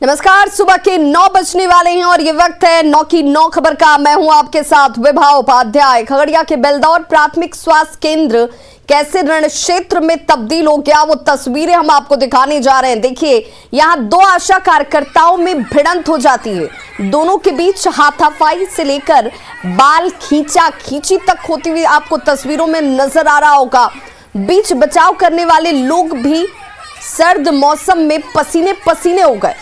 नमस्कार, सुबह के 9 बजने वाले हैं और ये वक्त है 9 की 9 खबर का। मैं हूं आपके साथ विभा उपाध्याय। खगड़िया के बेलदौर प्राथमिक स्वास्थ्य केंद्र कैसे रण क्षेत्र में तब्दील हो गया, वो तस्वीरें हम आपको दिखाने जा रहे हैं। देखिए, यहां दो आशा कार्यकर्ताओं में भिड़ंत हो जाती है। दोनों के बीच हाथापाई से लेकर बाल खींचा खींची तक होती हुई आपको तस्वीरों में नजर आ रहा होगा। बीच बचाव करने वाले लोग भी सर्द मौसम में पसीने पसीने हो गए।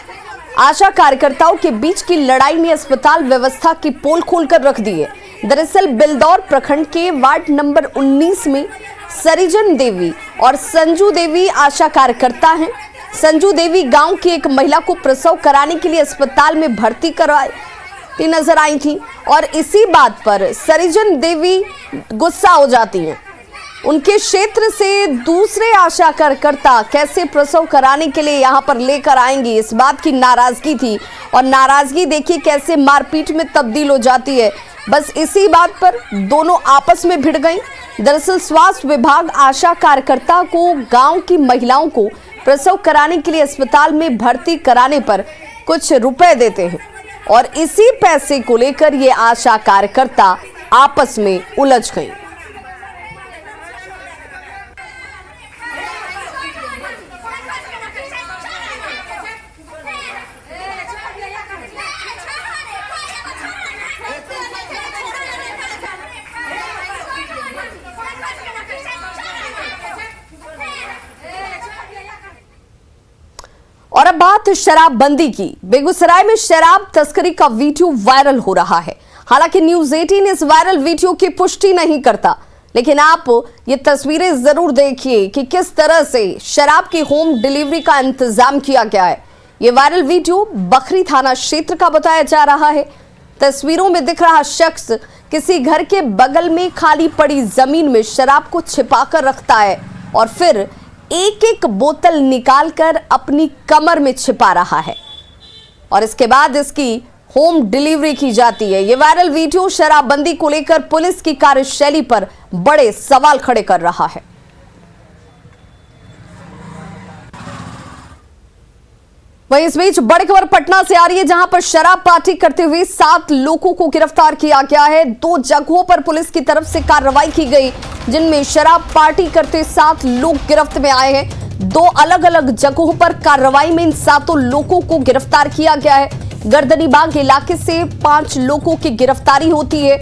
आशा कार्यकर्ताओं के बीच की लड़ाई ने अस्पताल व्यवस्था की पोल खोलकर रख दी है। दरअसल बेलदौर प्रखंड के वार्ड नंबर 19 में सरिजन देवी और संजू देवी आशा कार्यकर्ता हैं। संजू देवी गांव की एक महिला को प्रसव कराने के लिए अस्पताल में भर्ती करवाई नजर आई थी और इसी बात पर सरिजन देवी गुस्सा हो जाती हैं। उनके क्षेत्र से दूसरे आशा कार्यकर्ता कैसे प्रसव कराने के लिए यहां पर लेकर आएंगी, इस बात की नाराजगी थी और नाराजगी देखिए कैसे मारपीट में तब्दील हो जाती है। बस इसी बात पर दोनों आपस में भिड़ गई। दरअसल स्वास्थ्य विभाग आशा कार्यकर्ता को गांव की महिलाओं को प्रसव कराने के लिए अस्पताल में भर्ती कराने पर कुछ रुपए देते हैं और इसी पैसे को लेकर ये आशा कार्यकर्ता आपस में उलझ गई। और अब बात शराबबंदी की। बेगूसराय में शराब तस्करी का वीडियो वायरल हो रहा है। हालांकि न्यूज़ 18 इस वायरल वीडियो की पुष्टि नहीं करता, लेकिन आप ये तस्वीरें जरूर देखिए कि किस तरह से शराब की होम डिलीवरी का इंतजाम किया गया है। ये वायरल वीडियो बखरी थाना क्षेत्र का बताया जा रहा है। तस्वीरों में दिख रहा शख्स किसी घर के बगल में खाली पड़ी जमीन में शराब को छिपाकर रखता है और फिर एक एक बोतल निकालकर अपनी कमर में छिपा रहा है और इसके बाद इसकी होम डिलीवरी की जाती है। ये वायरल वीडियो शराबबंदी को लेकर पुलिस की कार्यशैली पर बड़े सवाल खड़े कर रहा है। वहीं इस बीच बड़ी खबर पटना से आ रही है, जहां पर शराब पार्टी करते हुए 7 लोगों को गिरफ्तार किया गया है। 2 जगहों पर पुलिस की तरफ से कार्रवाई की गई, जिनमें शराब पार्टी करते 7 लोग गिरफ्त में आए हैं। 2 अलग अलग जगहों पर कार्रवाई में इन 7 लोगों को गिरफ्तार किया गया है। गर्दनीबाग इलाके से 5 लोगों की गिरफ्तारी होती है।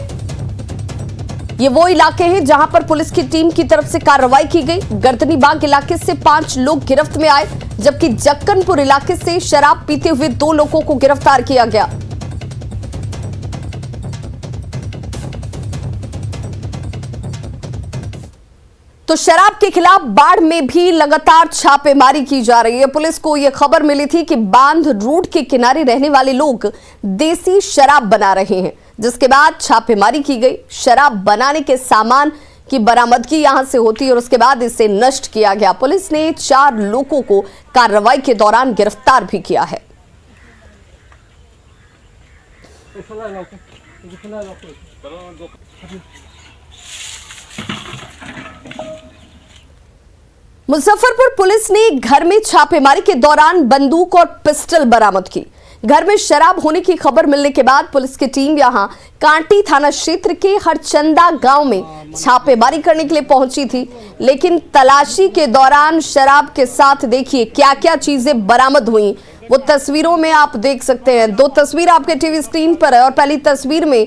ये वो इलाके हैं जहां पर पुलिस की टीम की तरफ से कार्रवाई की गई। गर्दनीबाग इलाके से 5 लोग गिरफ्त में आए, जबकि जक्कनपुर इलाके से शराब पीते हुए 2 लोगों को गिरफ्तार किया गया। तो शराब के खिलाफ बाढ़ में भी लगातार छापेमारी की जा रही है। पुलिस को यह खबर मिली थी कि बांध रोड के किनारे रहने वाले लोग देसी शराब बना रहे हैं, जिसके बाद छापेमारी की गई। शराब बनाने के सामान की बरामदगी यहां से होती और उसके बाद इसे नष्ट किया गया। पुलिस ने 4 लोगों को कार्रवाई के दौरान गिरफ्तार भी किया है। मुजफ्फरपुर पुलिस ने घर में छापेमारी के दौरान बंदूक और पिस्टल बरामद की। घर में शराब होने की खबर मिलने के बाद पुलिस की टीम यहां कांटी थाना क्षेत्र के हरचंदा गांव में छापेमारी करने के लिए पहुंची थी, लेकिन तलाशी के दौरान शराब के साथ देखिए क्या क्या चीजें बरामद हुई, वो तस्वीरों में आप देख सकते हैं। 2 तस्वीर आपके टीवी स्क्रीन पर है और पहली तस्वीर में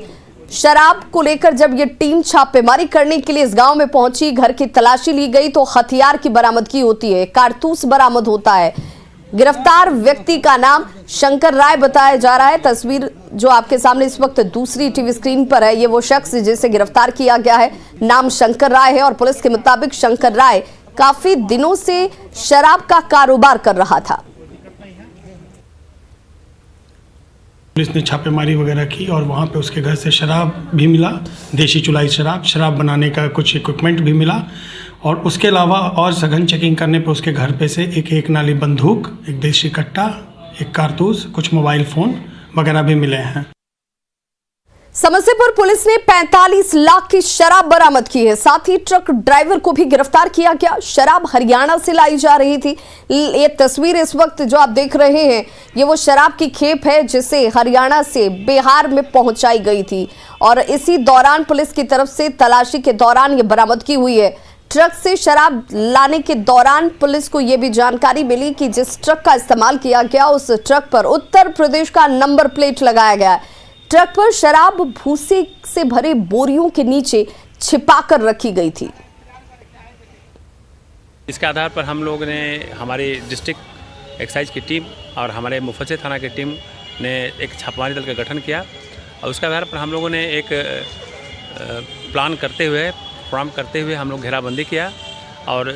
शराब को लेकर जब ये टीम छापेमारी करने के लिए इस गांव में पहुंची, घर की तलाशी ली गई तो हथियार की बरामदगी होती है, कारतूस बरामद होता है। गिरफ्तार व्यक्ति का नाम शंकर राय बताया जा रहा है। तस्वीर जो आपके सामने इस वक्त दूसरी टीवी स्क्रीन पर है, ये वो शख्स जिसे गिरफ्तार किया गया है, नाम शंकर राय है और पुलिस के मुताबिक शंकर राय काफी दिनों से शराब का कारोबार कर रहा था। पुलिस ने छापेमारी वगैरह की और वहाँ पे उसके घर से शराब भी मिला, देसी चुलाई शराब बनाने का कुछ इक्विपमेंट भी मिला और उसके अलावा और सघन चेकिंग करने पे उसके घर पे से एक नाली बंदूक, एक देसी कट्टा, एक कारतूस, कुछ मोबाइल फ़ोन वगैरह भी मिले हैं। समस्तीपुर पुलिस ने 45 लाख की शराब बरामद की है। साथ ही ट्रक ड्राइवर को भी गिरफ्तार किया गया। शराब हरियाणा से लाई जा रही थी। ये तस्वीर इस वक्त जो आप देख रहे हैं ये वो शराब की खेप है जिसे हरियाणा से बिहार में पहुंचाई गई थी और इसी दौरान पुलिस की तरफ से तलाशी के दौरान ये बरामदगी हुई है। ट्रक से शराब लाने के दौरान पुलिस को यह भी जानकारी मिली कि जिस ट्रक का इस्तेमाल किया गया उस ट्रक पर उत्तर प्रदेश का नंबर प्लेट लगाया गया है। ट्रक पर शराब भूसे से भरे बोरियों के नीचे छिपाकर रखी गई थी। इसके आधार पर हम लोग ने, हमारी डिस्ट्रिक्ट एक्साइज की टीम और हमारे मुफस्सिल थाना की टीम ने एक छापामारी दल का गठन किया और उसके आधार पर हम लोगों ने एक प्लान करते हुए हम लोग घेराबंदी किया और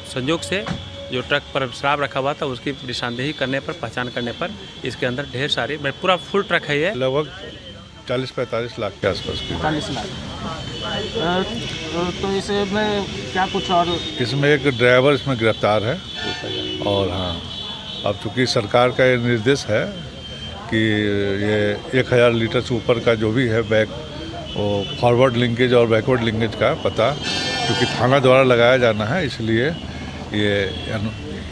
संयोग से जो ट्रक पर शराब रखा हुआ था उसकी निशानदेही करने पर, पहचान करने पर इसके अंदर ढेर सारी, पूरा फुल ट्रक है ये, लगभग 40-45 लाख के आसपास की। 40 लाख। तो इसमें क्या कुछ और? इसमें एक ड्राइवर इसमें गिरफ्तार है और हाँ, अब चूँकि सरकार का ये निर्देश है कि ये 1000 लीटर से ऊपर का जो भी है बैग, वो फॉरवर्ड लिंकेज और बैकवर्ड लिंकेज का पता क्योंकि थाना द्वारा लगाया जाना है, इसलिए ये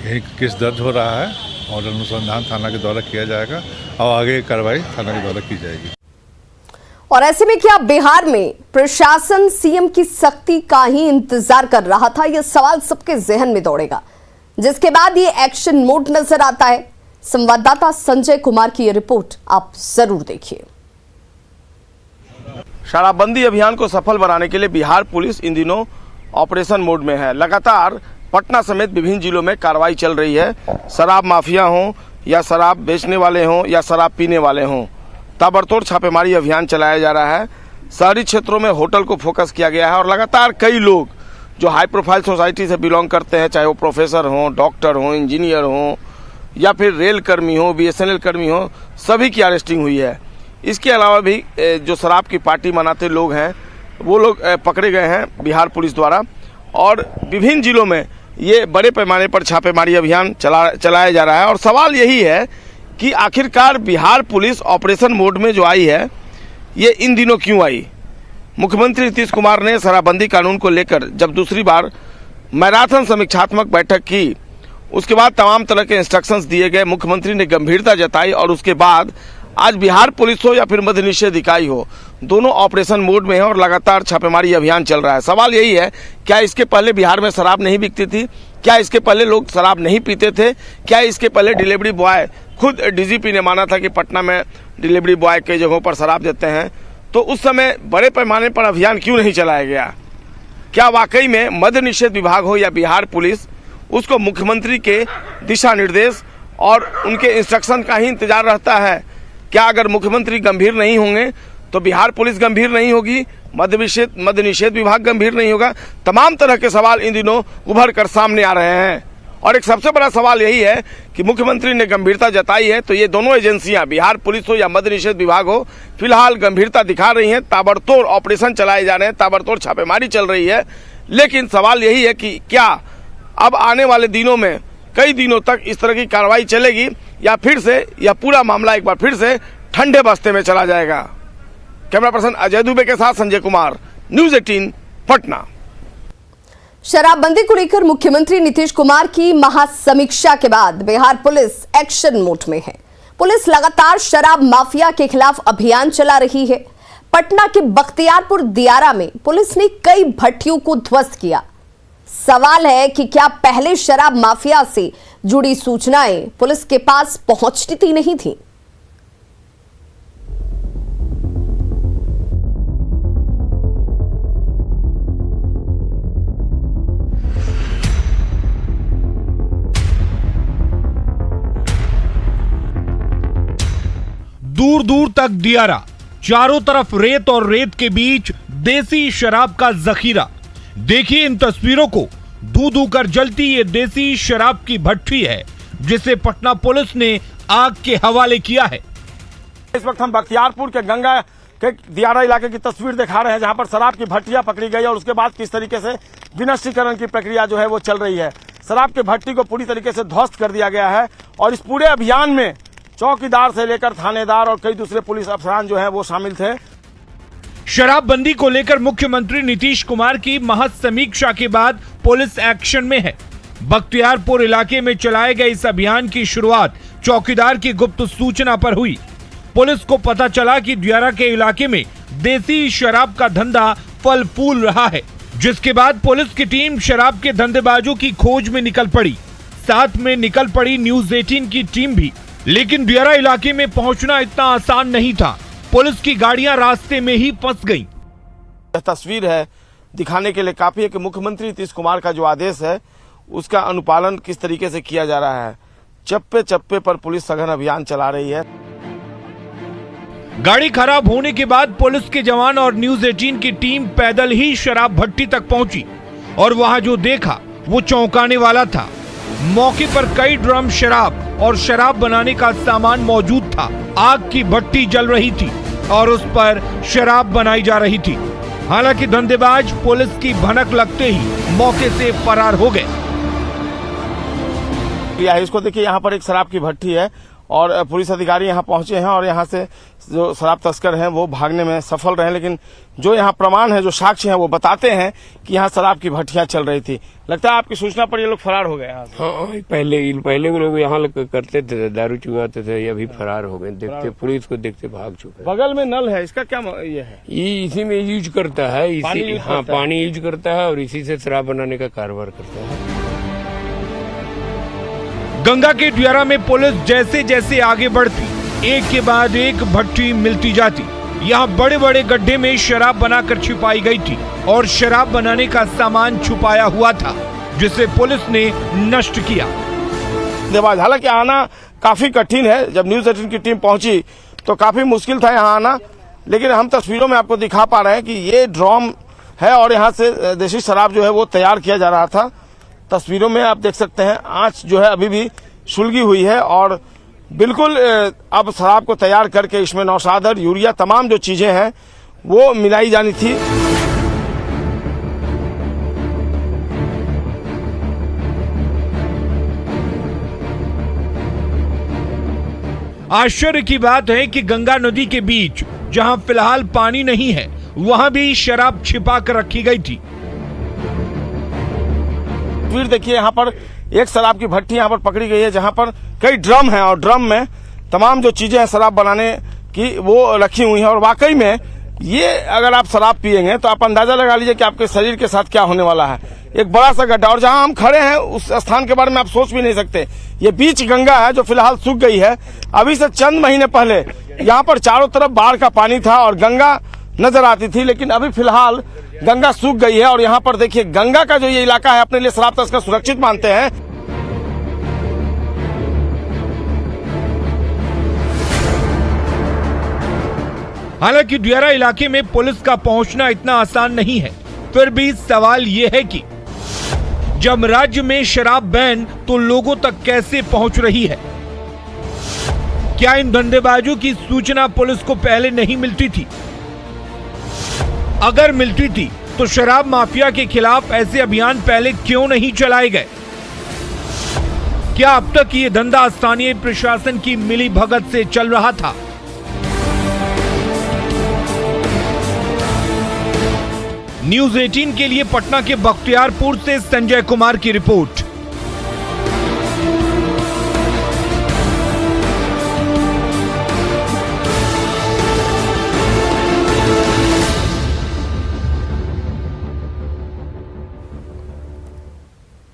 यही केस दर्ज हो रहा है और अनुसंधान थाना के द्वारा किया जाएगा और आगे कार्रवाई थाना के द्वारा की जाएगी। और ऐसे में क्या बिहार में प्रशासन सीएम की सख्ती का ही इंतजार कर रहा था? यह सवाल सबके जहन में दौड़ेगा, जिसके बाद ये एक्शन मोड नजर आता है। संवाददाता संजय कुमार की यह रिपोर्ट आप जरूर देखिए। शराबबंदी अभियान को सफल बनाने के लिए बिहार पुलिस इन दिनों ऑपरेशन मोड में है। लगातार पटना समेत विभिन्न जिलों में कार्रवाई चल रही है। शराब माफिया हों या शराब बेचने वाले हों या शराब पीने वाले हों, ताबड़तोड़ छापेमारी अभियान चलाया जा रहा है। शहरी क्षेत्रों में होटल को फोकस किया गया है और लगातार कई लोग जो हाई प्रोफाइल सोसाइटी से बिलोंग करते हैं, चाहे वो प्रोफेसर हों, डॉक्टर हों, इंजीनियर हों या फिर रेल कर्मी हों, BSNL कर्मी हों, सभी की अरेस्टिंग हुई है। इसके अलावा भी जो शराब की पार्टी मनाते लोग हैं वो लोग पकड़े गए हैं बिहार पुलिस द्वारा और विभिन्न जिलों में ये बड़े पैमाने पर छापेमारी अभियान चलाया जा रहा है। और सवाल यही है कि आखिरकार बिहार पुलिस ऑपरेशन मोड में जो आई है ये इन दिनों क्यों आई? मुख्यमंत्री नीतीश कुमार ने शराबबंदी कानून को लेकर जब दूसरी बार मैराथन समीक्षात्मक बैठक की, उसके बाद तमाम तरह के इंस्ट्रक्शंस दिए गए, मुख्यमंत्री ने गंभीरता जताई और उसके बाद आज बिहार पुलिस हो या फिर मद्य निषेध इकाई हो, दोनों ऑपरेशन मोड में है और लगातार छापेमारी अभियान चल रहा है। सवाल यही है, क्या इसके पहले बिहार में शराब नहीं बिकती थी? क्या इसके पहले लोग शराब नहीं पीते थे? क्या इसके पहले डिलीवरी बॉय, खुद DGP ने माना था कि पटना में डिलीवरी बॉय कई जगहों पर शराब देते हैं, तो उस समय बड़े पैमाने पर अभियान क्यों नहीं चलाया गया? क्या वाकई में मद्य निषेध विभाग हो या बिहार पुलिस, उसको मुख्यमंत्री के दिशा निर्देश और उनके इंस्ट्रक्शन का ही इंतजार रहता है? क्या अगर मुख्यमंत्री गंभीर नहीं होंगे तो बिहार पुलिस गंभीर नहीं होगी, मद्य निषेध विभाग गंभीर नहीं होगा? तमाम तरह के सवाल इन दिनों उभर कर सामने आ रहे हैं और एक सबसे बड़ा सवाल यही है कि मुख्यमंत्री ने गंभीरता जताई है तो ये दोनों एजेंसियां, बिहार पुलिस हो या मद्य निषेध विभाग हो, फिलहाल गंभीरता दिखा रही हैं। ताबड़तोड़ ऑपरेशन चलाए जा रहे हैं, ताबड़तोड़ छापेमारी चल रही है। लेकिन सवाल यही है कि क्या अब आने वाले दिनों में कई दिनों तक इस तरह की कार्रवाई चलेगी या फिर से यह पूरा मामला एक बार फिर से ठंडे बस्ते में चला जाएगा? कैमरा पर्सन अजय दुबे के साथ संजय कुमार, न्यूज़ 18 पटना। शराबबंदी को लेकर मुख्यमंत्री नीतीश कुमार की महासमीक्षा के बाद बिहार पुलिस एक्शन मोड में है। पुलिस लगातार शराब माफिया के खिलाफ अभियान चला रही है। पटना के बख्तियारपुर दियारा में पुलिस ने कई भट्टियों को ध्वस्त किया। सवाल है कि क्या पहले शराब माफिया से जुड़ी सूचनाएं पुलिस के पास पहुंचती नहीं थी? दूर दूर तक दियारा, चारों तरफ रेत और रेत के बीच देसी शराब का जखीरा। देखिए इन तस्वीरों को, धू धू कर जलती ये देसी शराब की भट्टी है जिसे पटना पुलिस ने आग के हवाले किया है। इस वक्त हम बख्तियारपुर के गंगा के दियारा इलाके की तस्वीर दिखा रहे हैं जहां पर शराब की भट्टियां पकड़ी गई और उसके बाद किस तरीके से विनष्टीकरण की प्रक्रिया जो है वो चल रही है। शराब की भट्टी को पूरी तरीके से ध्वस्त कर दिया गया है और इस पूरे अभियान में चौकीदार से लेकर थानेदार और कई दूसरे पुलिस अफसरान जो है वो शामिल थे। शराबबंदी को लेकर मुख्यमंत्री नीतीश कुमार की महज समीक्षा के बाद पुलिस एक्शन में है। बख्तियारपुर इलाके में चलाए गए इस अभियान की शुरुआत चौकीदार की गुप्त सूचना पर हुई। पुलिस को पता चला कि दियारा के इलाके में देसी शराब का धंधा फल फूल रहा है, जिसके बाद पुलिस की टीम शराब के धंधेबाजों की खोज में निकल पड़ी। साथ में निकल पड़ी न्यूज 18 की टीम भी। लेकिन दियारा इलाके में पहुंचना इतना आसान नहीं था। पुलिस की गाड़ियां रास्ते में ही फंस गईं। यह तस्वीर है दिखाने के लिए काफी है कि मुख्यमंत्री नीतीश कुमार का जो आदेश है उसका अनुपालन किस तरीके से किया जा रहा है। चप्पे चप्पे पर पुलिस सघन अभियान चला रही है। गाड़ी खराब होने के बाद पुलिस के जवान और न्यूज 18 की टीम पैदल ही शराब भट्टी तक पहुंची और वहां जो देखा वो चौंकाने वाला था। मौके पर कई ड्रम शराब और शराब बनाने का सामान मौजूद था। आग की भट्टी जल रही थी और उस पर शराब बनाई जा रही थी। हालांकि धंधेबाज पुलिस की भनक लगते ही मौके से फरार हो गए। इसको देखिए, यहाँ पर एक शराब की भट्टी है और पुलिस अधिकारी यहाँ पहुंचे हैं और यहाँ से जो शराब तस्कर हैं वो भागने में सफल रहे, लेकिन जो यहाँ प्रमाण है, जो साक्ष्य हैं, वो बताते हैं कि यहाँ शराब की भट्टियां चल रही थी। लगता है आपकी सूचना पर ये लोग फरार हो गए यहाँ से। हाँ, पहले वो लोग यहाँ करते थे, दारू चुगाते थे, ये अभी फरार हो गए। देखते पुलिस को देखते भाग चुके। बगल में नल है, इसका क्या ये है? ये इसी में यूज करता है, इसी पानी यूज करता है और इसी से शराब बनाने का कारोबार करता है। गंगा के दियारा में पुलिस जैसे जैसे आगे बढ़ती, एक के बाद एक भट्टी मिलती जाती। यहाँ बड़े बड़े गड्ढे में शराब बनाकर छिपाई गई थी और शराब बनाने का सामान छुपाया हुआ था, जिसे पुलिस ने नष्ट किया। हालांकि आना काफी कठिन है। जब न्यूज 18 की टीम पहुंची तो काफी मुश्किल था यहाँ आना, लेकिन हम तस्वीरों में आपको दिखा पा रहे हैं कि ये ड्रम है और यहाँ से देसी शराब जो है वो तैयार किया जा रहा था। तस्वीरों में आप देख सकते हैं आंच जो है अभी भी सुलगी हुई है और बिल्कुल अब शराब को तैयार करके इसमें नौशादर, यूरिया, तमाम जो चीजें हैं वो मिलाई जानी थी। आश्चर्य की बात है कि गंगा नदी के बीच जहां फिलहाल पानी नहीं है, वहां भी शराब छिपा कर रखी गई थी। तस्वीर देखिए, यहाँ पर एक शराब की भट्टी यहाँ पर पकड़ी गई है जहाँ पर कई ड्रम हैं और ड्रम में तमाम जो चीजें हैं शराब बनाने की वो रखी हुई हैं। और वाकई में ये अगर आप शराब पिएंगे तो आप अंदाजा लगा लीजिए कि आपके शरीर के साथ क्या होने वाला है। एक बड़ा सा गड्ढा, और जहाँ हम खड़े हैं उस स्थान के बारे में आप सोच भी नहीं सकते। ये बीच गंगा है जो फिलहाल सूख गई है। अभी से चंद महीने पहले यहाँ पर चारों तरफ बाढ़ का पानी था और गंगा नजर आती थी, लेकिन अभी फिलहाल गंगा सूख गई है। और यहाँ पर देखिए, गंगा का जो ये इलाका है अपने लिए शराब तस्कर सुरक्षित मानते हैं। हालांकि दियारा इलाके में पुलिस का पहुंचना इतना आसान नहीं है। फिर भी सवाल ये है कि जब राज्य में शराब बैन तो लोगों तक कैसे पहुंच रही है? क्या इन धंधेबाजों की सूचना पुलिस को पहले नहीं मिलती थी? अगर मिलती थी तो शराब माफिया के खिलाफ ऐसे अभियान पहले क्यों नहीं चलाए गए? क्या अब तक ये धंधा स्थानीय प्रशासन की मिली भगत से चल रहा था? न्यूज 18 के लिए पटना के बख्तियारपुर से संजय कुमार की रिपोर्ट।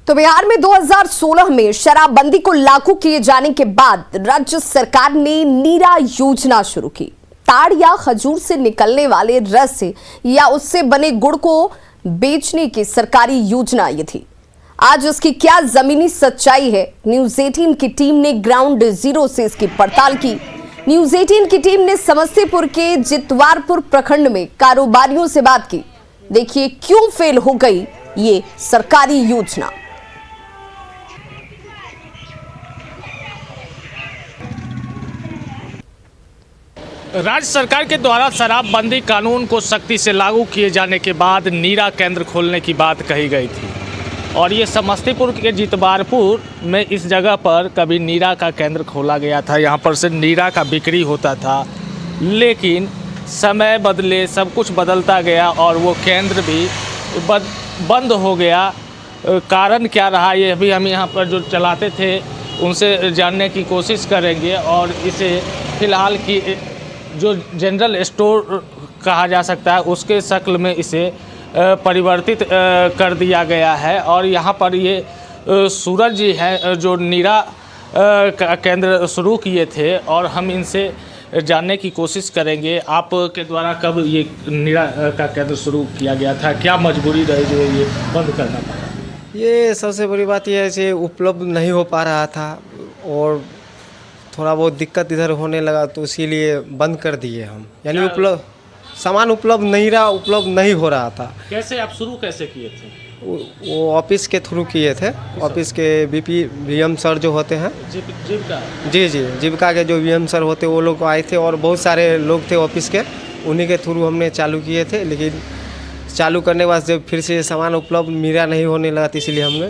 तो बिहार में 2016 में शराबबंदी को लागू किए जाने के बाद राज्य सरकार ने नीरा योजना शुरू की। ताड़ या खजूर से निकलने वाले रस या उससे बने गुड़ को बेचने की सरकारी योजना ये थी। आज उसकी क्या जमीनी सच्चाई है, न्यूज 18 की टीम ने ग्राउंड जीरो से इसकी पड़ताल की। न्यूज 18 की टीम ने समस्तीपुर के जितवारपुर प्रखंड में कारोबारियों से बात की। देखिए क्यों फेल हो गई ये सरकारी योजना। राज्य सरकार के द्वारा शराबबंदी कानून को सख्ती से लागू किए जाने के बाद नीरा केंद्र खोलने की बात कही गई थी और ये समस्तीपुर के जितवारपुर में इस जगह पर कभी नीरा का केंद्र खोला गया था। यहाँ पर से नीरा का बिक्री होता था, लेकिन समय बदले सब कुछ बदलता गया और वो केंद्र भी बंद हो गया। कारण क्या रहा, ये भी हम यहाँ पर जो चलाते थे उनसे जानने की कोशिश करेंगे। और इसे फ़िलहाल की जो जनरल स्टोर कहा जा सकता है उसके शक्ल में इसे परिवर्तित कर दिया गया है। और यहाँ पर ये सूरज जी हैं जो नीरा का केंद्र शुरू किए थे, और हम इनसे जानने की कोशिश करेंगे आपके द्वारा कब ये नीरा का केंद्र शुरू किया गया था, क्या मजबूरी रही जो ये बंद करना पड़ा? ये सबसे बड़ी बात यह है कि उपलब्ध नहीं हो पा रहा था और थोड़ा बहुत दिक्कत इधर होने लगा, तो इसीलिए बंद कर दिए हम। यानी सामान उपलब्ध नहीं हो रहा था। कैसे आप शुरू कैसे किए थे? वो ऑफिस के थ्रू किए थे। ऑफिस के वीएम सर जो होते हैं, जीविका जी जीविका के जो वीएम सर होते वो लोग आए थे और बहुत सारे लोग थे ऑफिस के, उन्हीं के थ्रू हमने चालू किए थे। लेकिन चालू करने के बाद जब फिर से सामान उपलब्ध नीरा नहीं होने लगा, तो इसलिए हमने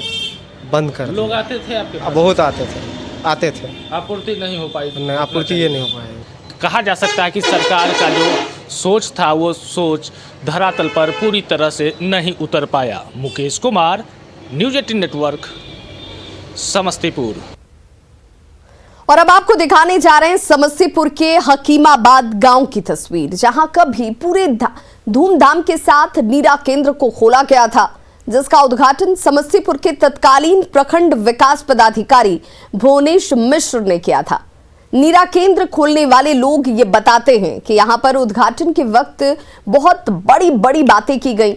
बंद कर दिया। लोग आते थे आपके पास? बहुत आते थे। आपूर्ति नहीं हो पाई? नहीं, आपूर्ति ये नहीं हो पाई। कहा जा सकता है कि सरकार का जो सोच था वो सोच धरातल पर पूरी तरह से नहीं उतर पाया। Mukesh Kumar, news 18 network, Samastipur. और अब आपको दिखाने जा रहे हैं समस्तीपुर के हकीमाबाद गांव की तस्वीर, जहां कभी पूरे धूमधाम के साथ नीरा केंद्र को खोला गया था, जिसका उद्घाटन समस्तीपुर के तत्कालीन प्रखंड विकास पदाधिकारी भुवनेश मिश्र ने किया था। नीरा केंद्र खोलने वाले लोग ये बताते हैं कि यहां पर उद्घाटन के वक्त बहुत बड़ी बड़ी बातें की गई,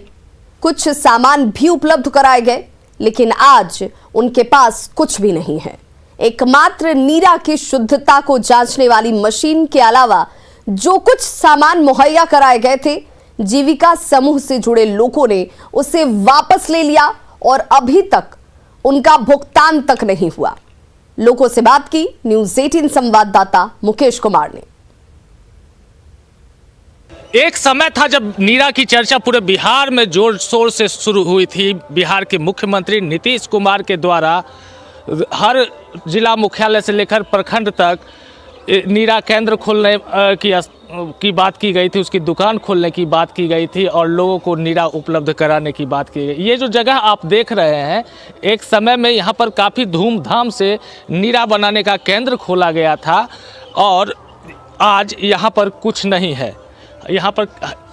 कुछ सामान भी उपलब्ध कराए गए, लेकिन आज उनके पास कुछ भी नहीं है। एकमात्र नीरा की शुद्धता को जांचने वाली मशीन के अलावा जो कुछ सामान मुहैया कराए गए थे, जीविका समूह से जुड़े लोगों ने उसे वापस ले लिया और अभी तक उनका भुगतान तक नहीं हुआ। लोगों से बात की न्यूज़ 18 संवाददाता मुकेश कुमार ने। एक समय था जब नीरा की चर्चा पूरे बिहार में जोर शोर से शुरू हुई थी। बिहार के मुख्यमंत्री नीतीश कुमार के द्वारा हर जिला मुख्यालय से लेकर प्रखंड तक नीरा केंद्र खोलने की बात की गई थी, उसकी दुकान खोलने की बात की गई थी और लोगों को नीरा उपलब्ध कराने की बात की गई। ये जो जगह आप देख रहे हैं, एक समय में यहाँ पर काफ़ी धूमधाम से नीरा बनाने का केंद्र खोला गया था और आज यहाँ पर कुछ नहीं है। यहाँ पर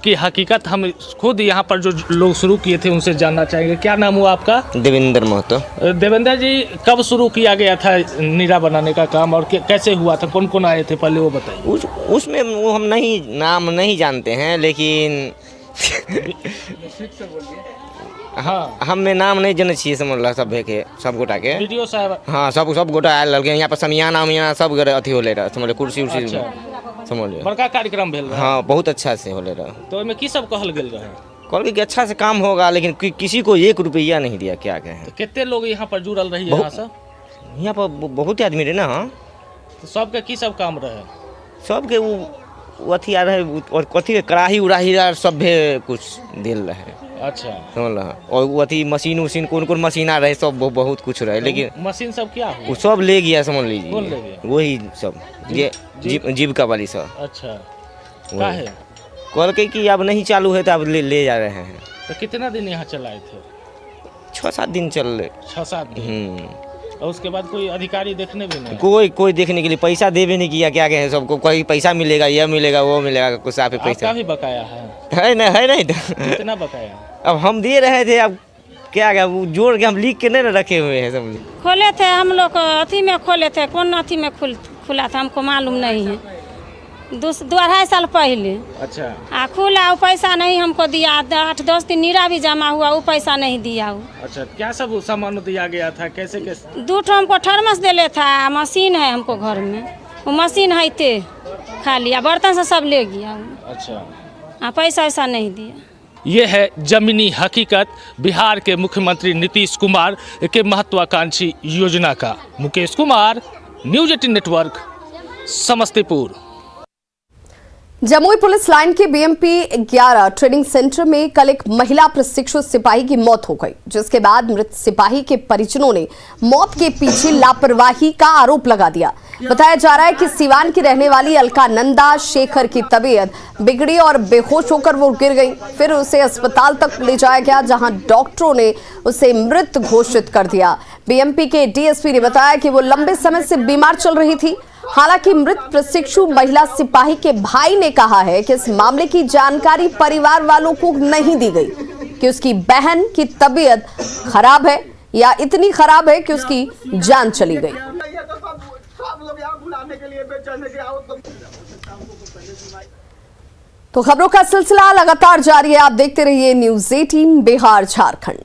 की हकीकत हम खुद यहाँ पर जो लोग शुरू किए थे उनसे जानना चाहेंगे। क्या नाम हुआ आपका? देवेंद्र महतो। देवेंद्र जी, कब शुरू किया गया था नीरा बनाने का काम और कैसे हुआ था, कौन कौन आए थे, पहले वो बताइए। उसमें वो हम नाम नहीं जानते हैं, लेकिन हाँ, हमें नाम नहीं जाने चाहिए, समझ लो सब गोटा के वीडियो साहब। हाँ, सब गोटा आयल लगे यहाँ पर, समियाना सब अथी होले रहा, समझ लो कुर्सी उर्सी, समझ लो बड़का कार्यक्रम भेल रहा। हाँ, बहुत अच्छा से होले रहा। तो इसमें की सब कहल गेल रहा? कहल कि अच्छा से काम होगा, लेकिन किसी को 1 रुपया नहीं दिया। क्या कहें? तो कितने लोग यहाँ पर जुड़ल रही है? यहाँ पर बहुत आदमी रहे ना। हाँ, तो सबके की सब काम रहे? सबके वो अथी आ रहे और कथी कड़ाही उड़ाही सब भी कुछ दिल रहे। अच्छा, समझ लो। और वो अथी मशीन उशीन कौन मशीन आ रहे, सब बहुत कुछ रहे, लेकिन मशीन सब क्या हुआ? वो सब ले गया, समझ लीजिए। कौन ले गया? वही सब ये जीविका वाली सब। अच्छा, क्या है? कल के कि अब नहीं चालू है तो अब ले जा रहे हैं। तो कितना दिन यहाँ चलाए थे? 6-7 दिन चल रहे। 6-7 दिन। और उसके बाद कोई अधिकारी देखने भी नहीं? कोई देखने के लिए पैसा देवे नहीं किया। क्या कहें, सबको कोई पैसा मिलेगा, यह मिलेगा, वो मिलेगा, कुछ आप पैसा भी बकाया है नहीं तो कितना बकाया? अब हम दे रहे थे, अब क्या वो जोड़ के हम लिख के नहीं रखे हुए हैं। समझ खोले थे हम लोग, अथी में खोले थे, कौन अथी में खुला था हमको मालूम नहीं है, 2-2.5 साल पहले। अच्छा, खुला, वो पैसा नहीं हमको दिया। 8-10 दिन नीरा भी जमा हुआ, वो पैसा नहीं दिया। अच्छा, क्या सब सामान दिया गया था, कैसे कैसे? 2 हमको थर्मस दिले था, मशीन है हमको घर में, वो मशीन है ते खा लिया, बर्तन से सब ले गया। अच्छा, पैसा वैसा नहीं दिया। ये है जमीनी हकीकत बिहार के मुख्यमंत्री नीतीश कुमार के महत्वाकांक्षी योजना का। Mukesh Kumar, news 18 network, Samastipur. Jamui police line के बीएमपी 11 ट्रेनिंग सेंटर में कल एक महिला प्रशिक्षु सिपाही की मौत हो गई, जिसके बाद मृत सिपाही के परिजनों ने मौत के पीछे लापरवाही का आरोप लगा दिया। बताया जा रहा है कि सीवान की रहने वाली अलकानंदा शेखर की तबीयत बिगड़ी और बेहोश होकर वो गिर गई। फिर उसे अस्पताल तक ले जाया गया, जहां डॉक्टरों ने उसे मृत घोषित कर दिया। बीएमपी के डीएसपी ने बताया कि वो लंबे समय से बीमार चल रही थी। हालांकि मृत प्रशिक्षु महिला सिपाही के भाई ने कहा है कि इस मामले की जानकारी परिवार वालों को नहीं दी गई कि उसकी बहन की तबीयत खराब है या इतनी खराब है कि उसकी जान चली गई। तो खबरों का सिलसिला लगातार जारी है। आप देखते रहिए न्यूज़ 18 बिहार झारखंड।